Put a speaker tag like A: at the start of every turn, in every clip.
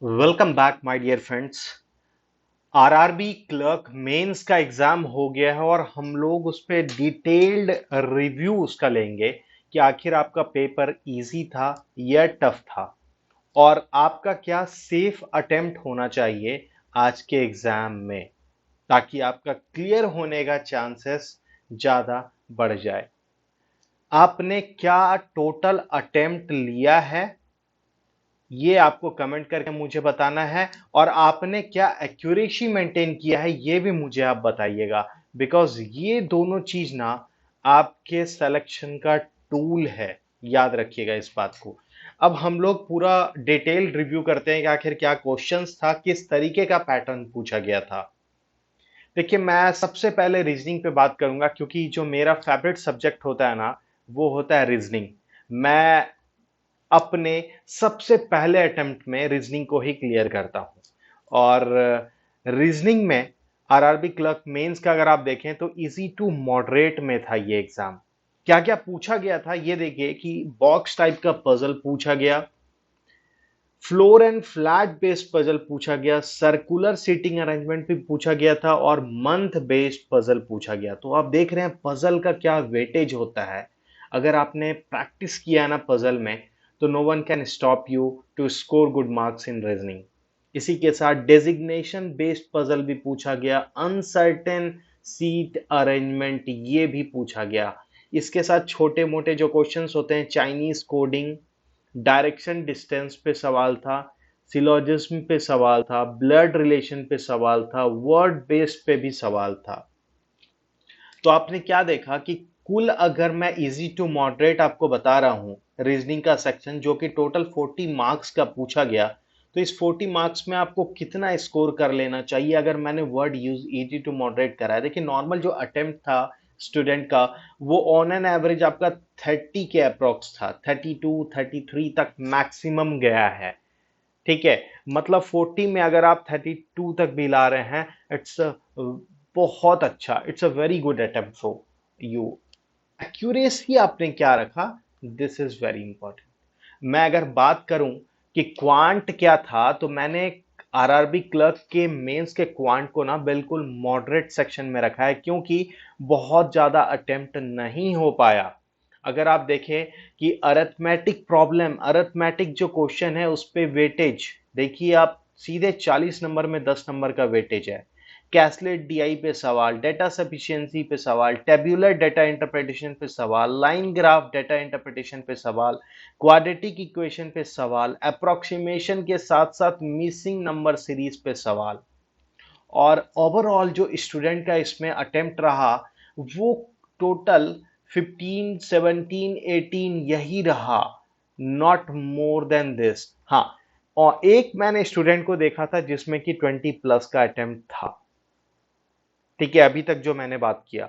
A: Welcome back my dear friends. RRB clerk mains का exam हो गया है और हम लोग उस पर डिटेल्ड रिव्यू उसका लेंगे कि आखिर आपका पेपर इजी था या टफ था और आपका क्या सेफ अटेम्प्ट होना चाहिए आज के एग्जाम में, ताकि आपका क्लियर होने का चांसेस ज़्यादा बढ़ जाए। आपने क्या टोटल अटेम्प्ट लिया है ये आपको कमेंट करके मुझे बताना है, और आपने क्या एक्यूरेसी मेंटेन किया है ये भी मुझे आप बताइएगा। बिकॉज ये दोनों चीज ना आपके सिलेक्शन का टूल है, याद रखिएगा इस बात को। अब हम लोग पूरा डिटेल रिव्यू करते हैं कि आखिर क्या क्वेश्चंस था, किस तरीके का पैटर्न पूछा गया था। देखिए, मैं सबसे पहले रीजनिंग पे बात करूंगा क्योंकि जो मेरा फेवरेट सब्जेक्ट होता है ना वो होता है रीजनिंग। मैं अपने सबसे पहले अटेम्प्ट में रीजनिंग को ही क्लियर करता हूं। और रीजनिंग में आरआरबी क्लर्क मेंस का अगर आप देखें तो इजी टू मॉडरेट में था ये एग्जाम। क्या क्या पूछा गया था ये देखिए कि बॉक्स टाइप का पजल पूछा गया, floor and flat based puzzle पूछा गया, सर्कुलर सीटिंग अरेंजमेंट भी पूछा गया था और मंथ बेस्ड पजल पूछा गया। तो आप देख रहे हैं पजल का क्या वेटेज होता है। अगर आपने प्रैक्टिस किया ना पजल में तो no one can stop you to score good marks in reasoning. इसी के साथ डेजिग्नेशन बेस्ड पजल भी पूछा गया, अनसर्टेन सीट अरेंजमेंट ये भी पूछा गया। इसके साथ छोटे मोटे जो क्वेश्चंस होते हैं, चाइनीज कोडिंग, डायरेक्शन डिस्टेंस पे सवाल था, सिलोजिज्म पे सवाल था, ब्लड रिलेशन पे सवाल था, वर्ड बेस्ड पे भी सवाल था। तो आपने क्या देखा कि कुल अगर मैं इजी टू मॉडरेट आपको बता रहा हूं रीजनिंग का सेक्शन जो कि टोटल 40 मार्क्स का पूछा गया, तो इस 40 मार्क्स में आपको कितना स्कोर कर लेना चाहिए अगर मैंने word use easy to moderate करा है। देखिए, नॉर्मल जो अटेम्प्ट था स्टूडेंट का वो ऑन एन एवरेज आपका 30 के अप्रोक्स था, 32 33 तक मैक्सिमम गया है। ठीक है, मतलब 40 में अगर आप 32 तक भी ला रहे हैं, इट्स बहुत अच्छा, it's a very good attempt for you. Accuracy आपने क्या रखा, दिस इज वेरी इंपॉर्टेंट। मैं अगर बात करूं कि क्वांट क्या था, तो मैंने आरआरबी क्लर्क के मेंस के क्वांट को ना बिल्कुल मॉडरेट सेक्शन में रखा है क्योंकि बहुत ज्यादा अटेम्प्ट नहीं हो पाया। अगर आप देखें कि अरिथमेटिक प्रॉब्लम, अरिथमेटिक जो क्वेश्चन है उस पे वेटेज देखिए आप, सीधे 40 नंबर में 10 नंबर का वेटेज है। कैसलेट डीआई पे सवाल, डेटा सफिशिएंसी पे सवाल, टेब्यूलर डेटा इंटरप्रिटेशन पे सवाल, लाइन ग्राफ डेटा इंटरप्रिटेशन पे सवाल, क्वाड्रेटिक इक्वेशन पे सवाल, अप्रोक्सीमेशन के साथ साथ मिसिंग नंबर सीरीज पे सवाल। और ओवरऑल जो स्टूडेंट का इसमें अटेम्प्ट रहा वो टोटल 15 17 18 यही रहा, नॉट मोर देन दिस। हाँ, और एक मैंने स्टूडेंट को देखा था जिसमें कि 20 प्लस का अटेम्प्ट था। ठीक है, अभी तक जो मैंने बात किया।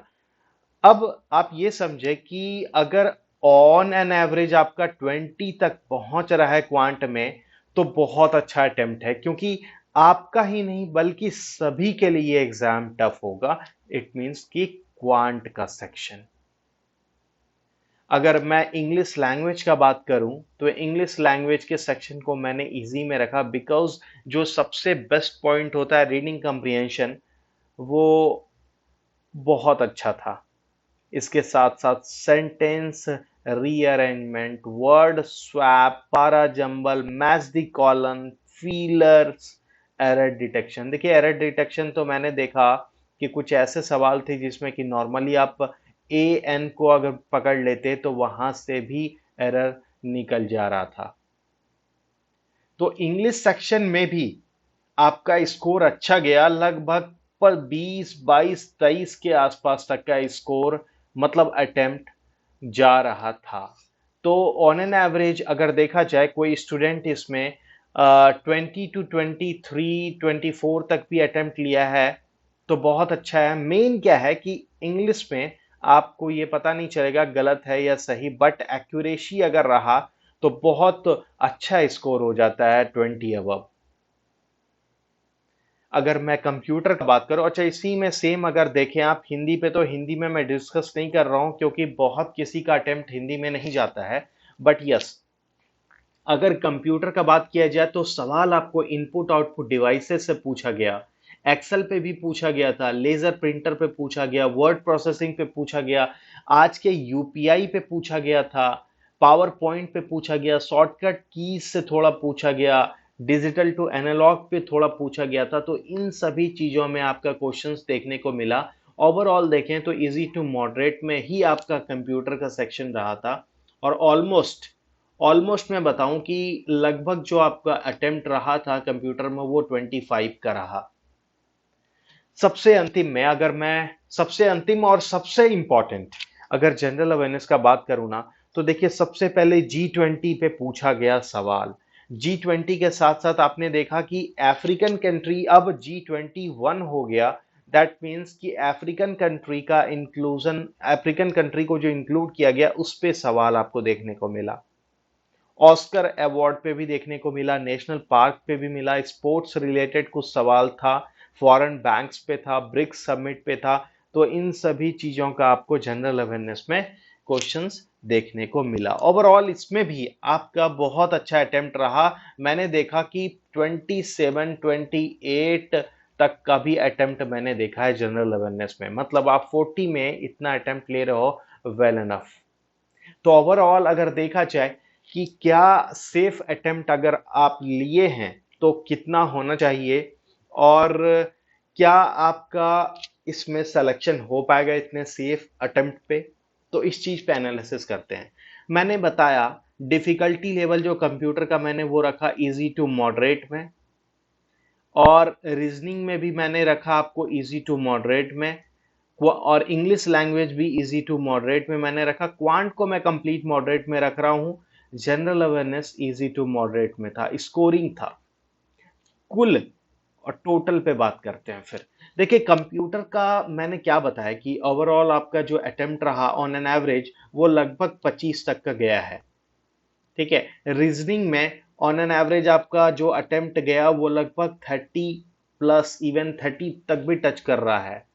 A: अब आप ये समझे कि अगर ऑन एन एवरेज आपका 20 तक पहुंच रहा है क्वांट में, तो बहुत अच्छा अटेम्प्ट है क्योंकि आपका ही नहीं बल्कि सभी के लिए एग्जाम टफ होगा। इट मींस कि क्वांट का सेक्शन। अगर मैं इंग्लिश लैंग्वेज का बात करूं तो इंग्लिश लैंग्वेज के सेक्शन को मैंने इजी में रखा बिकॉज जो सबसे बेस्ट पॉइंट होता है रीडिंग कंप्रिहेंशन, वो बहुत अच्छा था। इसके साथ साथ सेंटेंस रीअरेंजमेंट, वर्ड स्वैप, पारा jumble, match the colon, feelers, error detection. देखिए, एरर डिटेक्शन तो मैंने देखा कि कुछ ऐसे सवाल थे जिसमें कि नॉर्मली आप ए एन को अगर पकड़ लेते तो वहां से भी एरर निकल जा रहा था। तो इंग्लिश सेक्शन में भी आपका स्कोर अच्छा गया, लगभग पर 20 22 23 के आसपास तक का स्कोर, मतलब अटेम्प्ट जा रहा था। तो ऑन एन एवरेज अगर देखा जाए कोई स्टूडेंट इसमें 20 to 23 24 तक भी अटेम्प्ट लिया है तो बहुत अच्छा है। मेन क्या है कि इंग्लिश में आपको ये पता नहीं चलेगा गलत है या सही, बट एक्यूरेसी अगर रहा तो बहुत अच्छा स्कोर हो जाता है 20 अबव। अगर मैं कंप्यूटर की बात करूं, अच्छा इसी में सेम अगर देखें आप हिंदी पे, तो हिंदी में मैं डिस्कस नहीं कर रहा हूं क्योंकि बहुत किसी का अटेम्प्ट हिंदी में नहीं जाता है। बट यस, अगर कंप्यूटर का बात किया जाए तो सवाल आपको इनपुट आउटपुट डिवाइसेस से पूछा गया, एक्सेल पे भी पूछा गया था, लेजर प्रिंटर पे पूछा गया, वर्ड प्रोसेसिंग पे पूछा गया, आज के यूपीआई पे पूछा गया था, पावर पॉइंट पे पूछा गया, शॉर्टकट कीज से थोड़ा पूछा गया, डिजिटल टू एनालॉग पे थोड़ा पूछा गया था। तो इन सभी चीजों में आपका क्वेश्चंस देखने को मिला। ओवरऑल देखें तो इजी टू मॉडरेट में ही आपका कंप्यूटर का सेक्शन रहा था। और ऑलमोस्ट ऑलमोस्ट मैं बताऊं कि लगभग जो आपका अटेम्प्ट रहा था कंप्यूटर में वो 25 का रहा। सबसे अंतिम और सबसे इंपॉर्टेंट अगर जनरल अवेयरनेस का बात करूं ना, तो देखिए सबसे पहले G20 पे पूछा गया सवाल। G20 के साथ साथ आपने देखा कि अफ्रीकन कंट्री अब G21 हो गया। दैट मीन्स कि अफ्रीकन कंट्री को जो इंक्लूड किया गया उस पे सवाल आपको देखने को मिला। ऑस्कर अवार्ड पे भी देखने को मिला, नेशनल पार्क पे भी मिला, स्पोर्ट्स रिलेटेड कुछ सवाल था, फॉरेन बैंक्स पे था, ब्रिक्स समिट पे था। तो इन सभी चीजों का आपको जनरल अवेयरनेस में क्वेश्चंस देखने को मिला। ओवरऑल इसमें भी आपका बहुत अच्छा अटेम्प्ट रहा। मैंने देखा कि 27 28 तक का भी अटेम्प्ट मैंने देखा है जनरल अवेयरनेस में। मतलब आप 40 में इतना अटेम्प्ट ले रहे हो, वेल एनफ। तो ओवरऑल अगर देखा जाए कि क्या सेफ अटेम्प्ट अगर आप लिए हैं तो कितना होना चाहिए, और क्या आपका इसमें सिलेक्शन हो पाएगा इतने सेफ अटेम्प्ट पे, तो इस चीज पे एनालिसिस करते हैं। मैंने बताया डिफिकल्टी लेवल जो कंप्यूटर का मैंने वो रखा इजी टू मॉडरेट में, और रीजनिंग में भी मैंने रखा आपको इजी टू मॉडरेट में, और इंग्लिश लैंग्वेज भी इजी टू मॉडरेट में मैंने रखा। क्वांट को मैं कंप्लीट मॉडरेट में रख रहा हूं। General awareness easy to moderate में था। स्कोरिंग था कुल और टोटल पे बात करते हैं फिर। देखिए कंप्यूटर का मैंने क्या बताया कि ओवरऑल आपका जो अटेम्प्ट रहा ऑन एन एवरेज वो लगभग 25 तक का गया है। ठीक है, रीजनिंग में ऑन एन एवरेज आपका जो अटेम्प्ट गया वो लगभग 30 प्लस, इवन 30 तक भी टच कर रहा है।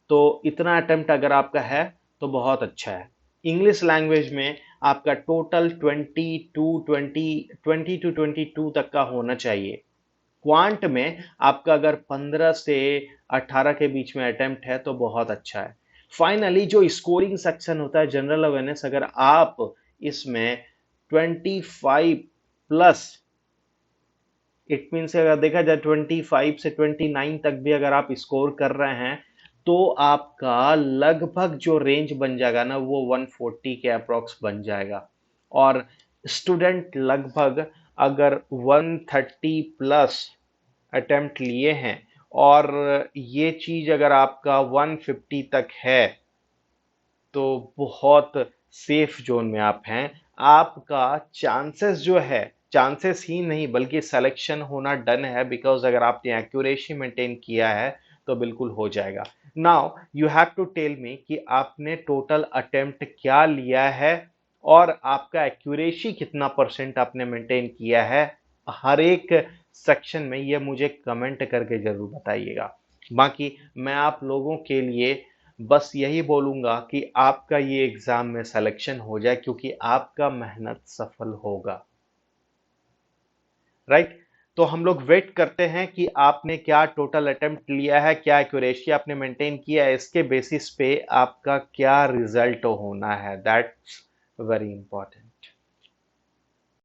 A: तो इतना अटेम्प्ट अगर आपका है तो बहुत अच्छा है। इंग्लिश लैंग्वेज में आपका टोटल 20 टू 22 तक का होना चाहिए। क्वांट में आपका अगर 15 से 18 के बीच में अटेम्प्ट है तो बहुत अच्छा है। फाइनली जो स्कोरिंग सेक्शन होता है जनरल अवेयरनेस, अगर आप इसमें 25 प्लस, इट मीन अगर देखा जाए 25 से 29 तक भी अगर आप स्कोर कर रहे हैं तो आपका लगभग जो रेंज बन जाएगा ना वो 140 के अप्रोक्स बन जाएगा। और स्टूडेंट लगभग अगर 130 प्लस अटेम्प्ट लिए हैं और ये चीज अगर आपका 150 तक है तो बहुत सेफ जोन में आप हैं। आपका चांसेस जो है, चांसेस ही नहीं बल्कि सिलेक्शन होना डन है, बिकॉज अगर आपने एक्यूरेसी मेंटेन किया है तो बिल्कुल हो जाएगा। Now you have to tell me कि आपने टोटल अटेम्प्ट क्या लिया है और आपका एक्यूरेसी कितना परसेंट आपने मेंटेन किया है। हर एक सेक्शन में ये मुझे कमेंट करके जरूर बताइएगा। बाकी मैं आप लोगों के लिए बस यही बोलूंगा कि आपका ये एग्जाम में सिलेक्शन हो जाए, क्योंकि आपका मेहनत सफल होगा। राइट। तो हम लोग वेट करते हैं कि आपने क्या टोटल अटेम्प्ट लिया है, क्या एक्यूरेसी आपने मेंटेन किया है, इसके बेसिस पे आपका क्या रिजल्ट होना है। That's very important.